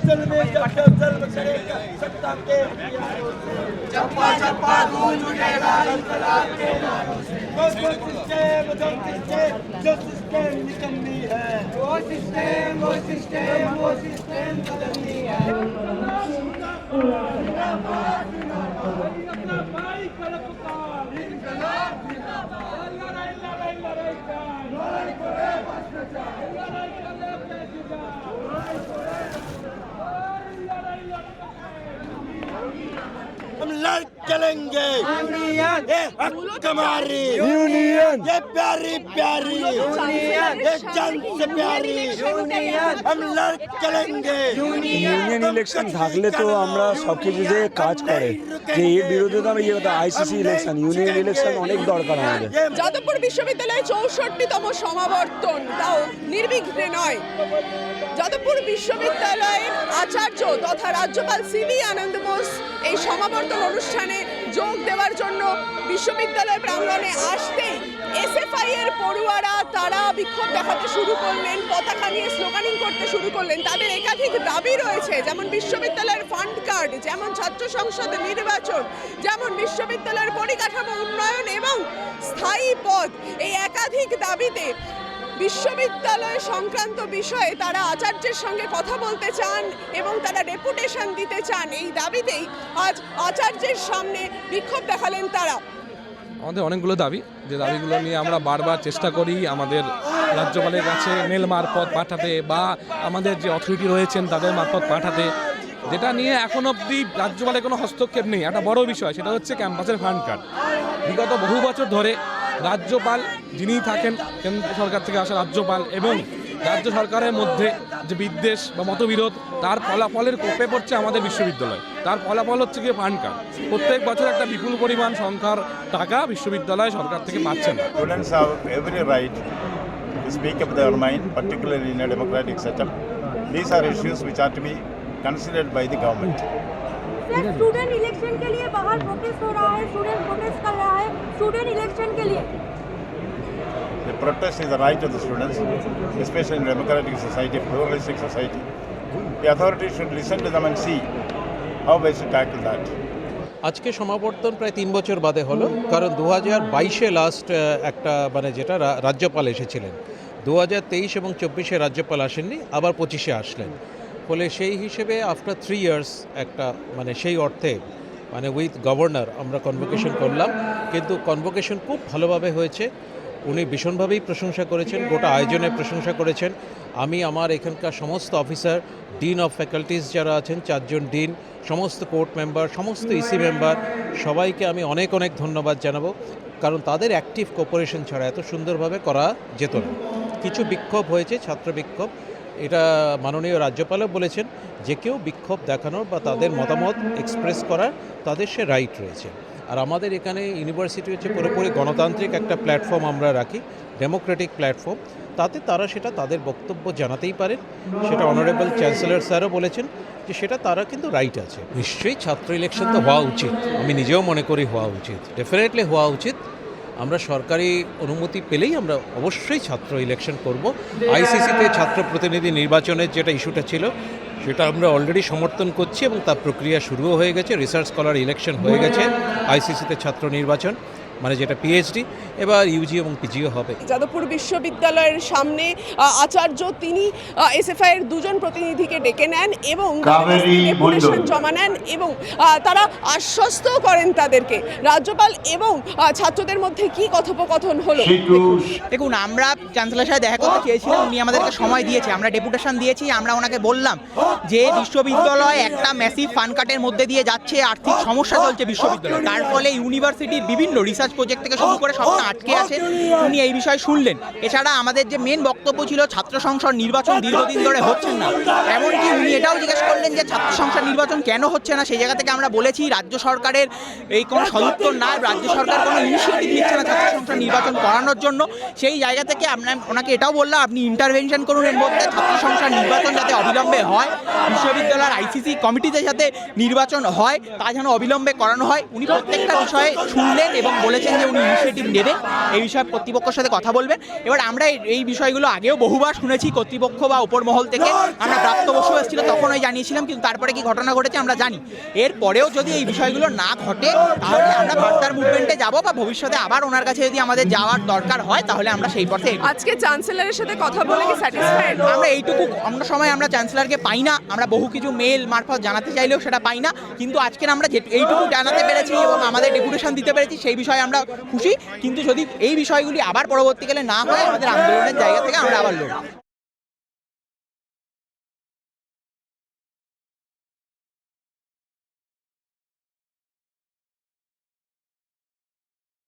जुल्मी जब जुल्म करेगा सत्ता के हथियारों से, चप्पा चप्पा गूंज उठेगा इंकलाब के नारों से। वो सिस्टम निकम्मी है, वो सिस्टम बदलनी है। हम लड़ चलेंगे ये हक हमारी यूनियन, ये प्यारी प्यारी ये जान से प्यारी हम लड़ चलेंगे। ইউনিয়ন ইলেকশন থাকলে তো আমরা সব কিছু যে কাজ করে যে এর বিরুদ্ধে তো আমি যে কথা আইসিসি ইলেকশন ইউনিয়ন ইলেকশন অনেক দরকার আমাদের। যাদবপুর বিশ্ববিদ্যালয়ে 64তম সমাবর্তন, তাও নির্বিঘ্নে নয়। যাদবপুর বিশ্ববিদ্যালয়ের আচার্য তথা রাজ্যপাল সিভি আনন্দ বোস এই সমাবর্তন অনুষ্ঠানে যোগ দেওয়ার জন্য বিশ্ববিদ্যালয় প্রাঙ্গণে আসতেই এসএফআই এর পড়ুয়ারা তারা বিক্ষোভ দেখাতে শুরু করলেন, পতাকা নিয়ে স্লোগানিং করতে শুরু করলেন। তাদের একাধিক দাবি রয়েছে, যেমন বিশ্ববিদ্যালয়ের ফান্ড কার্ড, যেমন ছাত্র সংসদ নির্বাচন, যেমন বিশ্ববিদ্যালয়ের পরিকাঠামো উন্নয়ন এবং স্থায়ী পদ। এই একাধিক দাবিতে বিশ্ববিদ্যালয় সংক্রান্ত বিষয়ে তারা আচার্যের সঙ্গে কথা বলতে চান এবং তারা ডেপুটেশন দিতে চান। এই দাবিতেই আজ আচার্যের সামনে বিক্ষোভ দেখালেন তারা। আমাদের অনেকগুলো দাবি, যে দাবিগুলো নিয়ে আমরা বারবার চেষ্টা করি আমাদের রাজ্যপালের কাছে মেল মারফত পাঠাতে বা আমাদের যে অথরিটি রয়েছেন তাদের মারফত পাঠাতে, যেটা নিয়ে এখন অবধি রাজ্যপালের কোনো হস্তক্ষেপ নেই। একটা বড় বিষয় সেটা হচ্ছে ক্যাম্পাসের ফান্ড কার্ড। বিগত বহু বছর ধরে রাজ্যপাল যিনি থাকেন কেন্দ্র সরকার থেকে আসা রাজ্যপাল এবং রাজ্য সরকারের মধ্যে যে বিদ্বেষ বা মতবিরোধ, তার ফলাফলের কোপে পড়ছে আমাদের বিশ্ববিদ্যালয়। তার ফলাফল হচ্ছে গিয়ে ফান্ড কার্ড। প্রত্যেক বছর একটা বিপুল পরিমাণ সংখ্যার টাকা বিশ্ববিদ্যালয় সরকার থেকে পাচ্ছেন। Students have every right to speak up their mind, particularly in a democratic setup. These are issues which are to be considered by the government. Student election के लिए बाहर प्रोटेस्ट हो रहा है, स्टूडेंट प्रोटेस्ट कर रहा है स्टूडेंट इलेक्शन के लिए। The protest is the right of the students, especially in a democratic society, pluralistic society. The authorities should listen to them and see how we should tackle that. আজকে সমাবর্তন প্রায় 3 বছর বাদে হলো, কারণ 2022-এ লাস্ট একটা মানে যেটা রাজ্যপাল এসেছিলেন। 2023 এবং 24-এ রাজ্যপাল আসেননি, আবার 25-এ আসলেন। ফলে সেই হিসেবে আফটার 3 ইয়ার্স একটা মানে সেই অর্থে মানে উইথ গভর্নর আমরা কনভোকেশন করলাম, কিন্তু কনভোকেশন খুব ভালোভাবে হয়েছে। উনি ভীষণভাবেই প্রশংসা করেছেন, গোটা আয়োজনের প্রশংসা করেছেন। আমি আমার এখানকার সমস্ত অফিসার, ডিন অফ ফ্যাকাল্টিস যারা আছেন 4 জন ডিন, সমস্ত কোর্ট মেম্বার, সমস্ত ইসি মেম্বার, সবাইকে আমি অনেক অনেক ধন্যবাদ জানাবো, কারণ তাদের অ্যাক্টিভ কোঅপারেশন ছাড়া এত সুন্দরভাবে করা যেত না। কিছু বিক্ষোভ হয়েছে, ছাত্র বিক্ষোভ, এটা মাননীয় রাজ্যপালও বলেছেন যে কেউ বিক্ষোভ দেখানোর বা তাদের মতামত এক্সপ্রেস করার তাদের সে রাইট রয়েছে। আর আমাদের এখানে ইউনিভার্সিটি হচ্ছে পুরোপুরি গণতান্ত্রিক একটা প্ল্যাটফর্ম আমরা রাখি, ডেমোক্রেটিক প্ল্যাটফর্ম, তাতে তারা সেটা তাদের বক্তব্য জানাতেই পারেন। সেটা অনারেবল চ্যান্সেলর স্যারও বলেছেন যে সেটা তারা কিন্তু রাইট আছে। নিশ্চয়ই ছাত্র ইলেকশন তো হওয়া উচিত, আমি নিজেও মনে করি হওয়া উচিত, ডেফিনেটলি হওয়া উচিত। আমরা সরকারি অনুমতি পেলেই আমরা অবশ্যই ছাত্র ইলেকশন করব। আইসিসিতে ছাত্র প্রতিনিধি নির্বাচনের যেটা ইস্যুটা ছিল সেটা আমরা অলরেডি সমর্থন করছি এবং তার প্রক্রিয়া শুরুও হয়ে গেছে। রিসার্চ স্কলার ইলেকশন হয়ে গেছে, আইসিসিতে ছাত্র নির্বাচন মানে যেটা পিএইচডি, এবার ইউজি এবং পিজিও হবে। যাদবপুর বিশ্ববিদ্যালয়ের সামনে আচার্য তিনি এসএফআই এর 2 জন প্রতিনিধিকে ডেকে নেন এবং ডেপুটেশন জমা নেন এবং তারা আশ্বস্ত করেন তাদেরকে। রাজ্যপাল এবং ছাত্রদের মধ্যে কি কথোপকথন হলো দেখুন, আমরা চ্যান্সেলর সাথে দেখা করতে চেয়েছিলাম, উনি আমাদেরকে সময় দিয়েছে, আমরা ডেপুটেশন দিয়েছি। আমরা ওনাকে বললাম যে বিশ্ববিদ্যালয় একটা ম্যাসিভ ফান্ড কাটের মধ্যে দিয়ে যাচ্ছে, আর্থিক সমস্যা চলছে বিশ্ববিদ্যালয়, তার ফলে ইউনিভার্সিটির বিভিন্ন রিসার্চ প্রজেক্ট থেকে শুরু করে সবটা আটকে আছে। উনি এই বিষয়ে শুনলেন। এছাড়া আমাদের যে মেন বক্তব্য ছিল ছাত্র সংসদ নির্বাচন দীর্ঘদিন ধরে হচ্ছে না, এমনকি উনি এটাও জিজ্ঞেস করলেন যে ছাত্র সংসদ নির্বাচন কেন হচ্ছে না। সেই জায়গা থেকে আমরা বলেছি রাজ্য সরকারের এই কোনো সদুত্তর না, রাজ্য সরকার কোনো ইনিশিয়েটিভ নিচ্ছে না ছাত্র সংসদ নির্বাচন করানোর জন্য। সেই জায়গা থেকে আমরা ওনাকে এটাও বললাম আপনি ইন্টারভেনশন করুন এর মধ্যে, ছাত্র সংসদ নির্বাচন যাতে অবিলম্বে হয়, বিশ্ববিদ্যালয়ের আইসিসি কমিটিতে যাতে নির্বাচন হয় তা যেন অবিলম্বে করানো হয়। উনি প্রত্যেকটা বিষয়ে শুনলেন এবং বলেছেন যে উনি ইনিশিয়েটিভ নেবেন, এই বিষয়ে কর্তৃপক্ষের সাথে কথা বলবেন। এবার আমরা এই বিষয়গুলো আগেও বহুবার শুনেছি কর্তৃপক্ষ বা উপর মহল থেকে, আমরা প্রাপ্তবর্ষ এসেছিল তখনই জানিয়েছি গিয়েছিলাম, কিন্তু তারপরে কি ঘটনা ঘটেছে আমরা জানি। এরপরেও যদি এই বিষয়গুলো না ঘটে তাহলে আমরা ফার্দার মুভমেন্টে যাব, বা ভবিষ্যতে আবার ওনার কাছে যদি আমাদের যাওয়ার দরকার হয় তাহলে আমরা সেই পথে এগোবো। আজকে চ্যান্সেলরের সাথে কথা বলে কি স্যাটিসফাইড? আমরা এইটুকু অন্য সময় আমরা চ্যান্সেলরকে পাই না, আমরা বহু কিছু মেল মারফত জানাতে চাইলেও সেটা পাই না, কিন্তু আজকে আমরা এইটুকু জানাতে পেরেছি এবং আমাদের ডেপুটেশন দিতে পেরেছি, সেই বিষয়ে আমরা খুশি। কিন্তু যদি এই বিষয়গুলি আবার পরবর্তীকালে না হয় আমাদের আন্দোলনের জায়গা থেকে আমরা আবার লড়ব।